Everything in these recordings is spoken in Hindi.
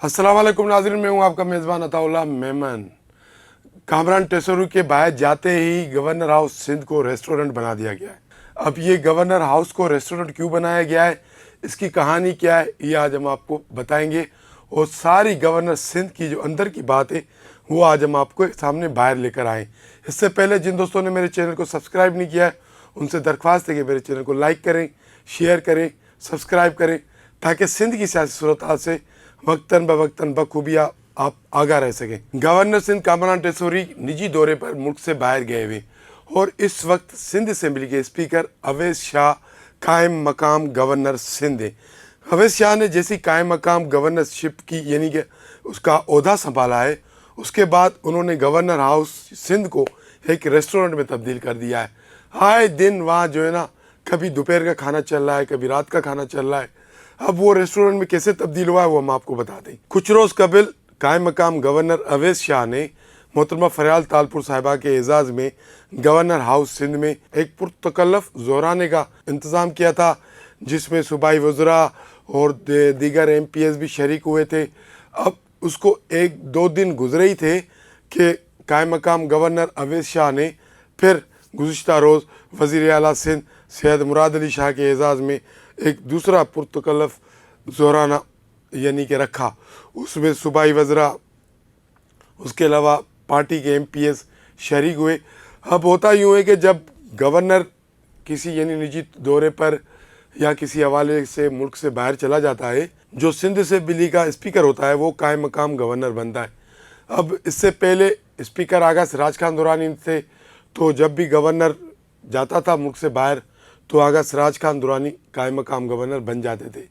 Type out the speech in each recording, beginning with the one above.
अस्सलाम वालेकुम नाज़रीन, मैं हूं आपका मेज़बान अताउल्लाह मेमन। कामरान टेसोरू के बाहर जाते ही गवर्नर हाउस सिंध को रेस्टोरेंट बना दिया गया है। अब ये गवर्नर हाउस को रेस्टोरेंट क्यों बनाया गया है, इसकी कहानी क्या है, ये आज हम आपको बताएंगे। और सारी गवर्नर सिंध की जो अंदर की बात है वो आज हम आपको सामने बाहर लेकर आए। इससे पहले जिन दोस्तों ने मेरे चैनल को सब्सक्राइब नहीं किया है उनसे दरख्वास्त है कि मेरे चैनल को लाइक करें, शेयर करें, सब्सक्राइब करें, ताकि सिंध की सियासी सूरत से वक्तन बवक्तन बखूबी आप आगाह रह सकें। गवर्नर सिंध कामरान टेसोरी निजी दौरे पर मुल्क से बाहर गए हुए और इस वक्त सिंध असेंबली के स्पीकर अवैस शाह कायम मकाम गवर्नर सिंध है। अवैस शाह ने जैसी कायम मकाम गवर्नरशिप की यानी कि उसका ओहदा संभाला है, उसके बाद उन्होंने गवर्नर हाउस सिंध को एक रेस्टोरेंट में तब्दील कर दिया है। आए दिन वहाँ जो है ना, कभी दोपहर का खाना चल रहा है, कभी रात का खाना चल रहा है। अब वो रेस्टोरेंट में कैसे तब्दील हुआ है वो हम आपको बता दें। कुछ रोज़ कबल कायम मकाम गवर्नर अवैस शाह ने मोहतरमा फरियाल तालपुर साहिबा के एजाज़ में गवर्नर हाउस सिंध में एक पुरतकल्लफ ज़ोराने का इंतज़ाम किया था, जिसमें सूबाई वज़रा और दीगर MPs भी शरीक हुए थे। अब उसको 1-2 दिन गुजरे ही थे कि कायम मकाम गवर्नर अवैस शाह ने फिर गुज़िश्ता रोज़ वज़ीर आला सिंध सैयद मुराद अली शाह के एजाज़ में एक दूसरा पुरतकल्लफ ज़ोराना यानी कि रखा। उसमें सूबाई वज़रा, उसके अलावा पार्टी के MPs शरीक हुए। अब होता यूँ है कि जब गवर्नर किसी यानी निजी दौरे पर या किसी हवाले से मुल्क से बाहर चला जाता है, जो सिंध असेंबली का स्पीकर होता है वो कायम मकाम गवर्नर बनता है। अब इससे पहले स्पीकर आगा सिराज खान दुरानी थे, तो जब भी गवर्नर जाता था मुल्क से बाहर तो आगा सिराज खान दुरानी कायम मकाम गवर्नर बन जाते थे।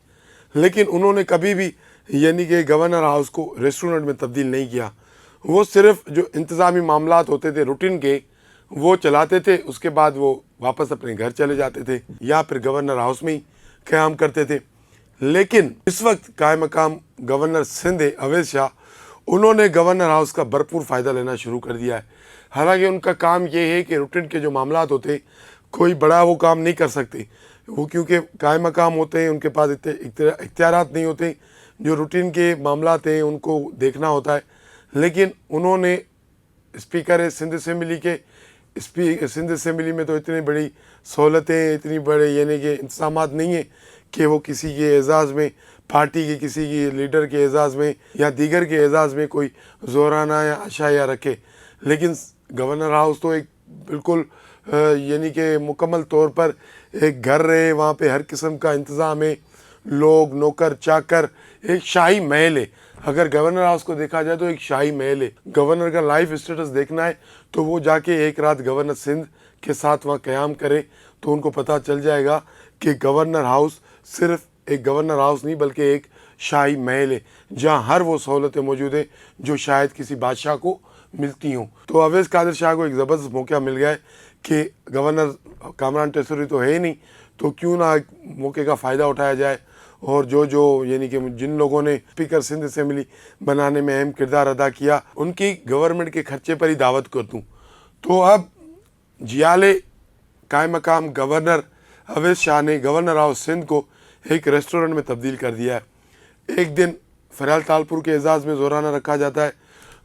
लेकिन उन्होंने कभी भी यानी कि गवर्नर हाउस को रेस्टोरेंट में तब्दील नहीं किया। वो सिर्फ जो इंतज़ामी मामलात होते थे रूटीन के वो चलाते थे, उसके बाद वो वापस अपने घर चले जाते थे या फिर गवर्नर हाउस में ही क़याम करते थे। लेकिन इस वक्त कायम मकाम गवर्नर सिंध अवैस शाह, उन्होंने गवर्नर हाउस का भरपूर फ़ायदा लेना शुरू कर दिया है। हालांकि उनका काम ये है कि रूटीन के जो मामलात होते कोई बड़ा वो काम नहीं कर सकते, वो क्योंकि कायम मकाम होते हैं, उनके पास इतने इख्तियारात नहीं होते। जो रूटीन के मामलात हैं उनको देखना होता है। लेकिन उन्होंने स्पीकर सिंध असेंबली के सिंध असेंबली में तो इतनी बड़ी सहूलतें, इतनी बड़े यानी कि इंतज़ामात नहीं है कि वो किसी के एजाज़ में, पार्टी के किसी की लीडर के एजाज़ में या दीगर के एजाज़ में कोई ज़ोराना या अशाया रखे। लेकिन गवर्नर हाउस तो एक बिल्कुल यानी कि मुकम्मल तौर पर एक घर रहे, वहाँ पे हर किस्म का इंतज़ाम है, लोग नौकर चाकर, एक शाही महल है। अगर गवर्नर हाउस को देखा जाए तो एक शाही महल है। गवर्नर का लाइफ स्टेटस देखना है तो वो जाके एक रात गवर्नर सिंध के साथ वहाँ क़याम करे तो उनको पता चल जाएगा कि गवर्नर हाउस सिर्फ एक गवर्नर हाउस नहीं बल्कि एक शाही महल है, जहाँ हर वो सहूलतें मौजूद हैं जो शायद किसी बादशाह को मिलती हों। तो अवैस कादिर शाह को एक ज़बरदस्त मौका मिल गया है कि गवर्नर कामरान टेसोरी तो है ही नहीं, तो क्यों ना मौके का फ़ायदा उठाया जाए और जो यानी कि जिन लोगों ने स्पीकर सिंध असेंबली बनाने में अहम किरदार अदा किया उनकी गवर्नमेंट के खर्चे पर ही दावत कर दूँ। तो अब जियाले कायम मकाम गवर्नर अवैस शाह ने गवर्नर हाउस सिंध को एक रेस्टोरेंट में तब्दील कर दिया है। एक दिन फरियाल तालपुर के एजाज़ में ज़ोराना रखा जाता है,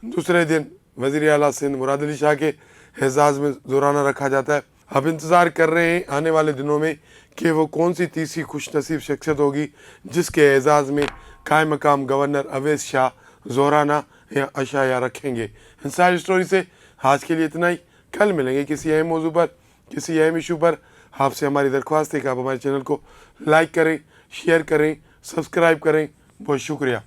दूसरे दिन वज़ीर आला सिंध मुराद अली शाह के एजाज़ में ज़ोराना रखा जाता है। अब इंतज़ार कर रहे हैं आने वाले दिनों में कि वो कौन सी तीसरी खुश नसीब शख्सियत होगी जिसके एजाज़ में कायम मकाम गवर्नर अवैस शाह ज़ोराना या अशाया रखेंगे। इन सारी स्टोरी से आज के लिए इतना ही। कल मिलेंगे किसी अहम मौजू पर, किसी अहम इशू पर। आपसे हमारी दरख्वास्त है कि आप हमारे चैनल को लाइक करें, शेयर करें, सब्सक्राइब करें। बहुत शुक्रिया।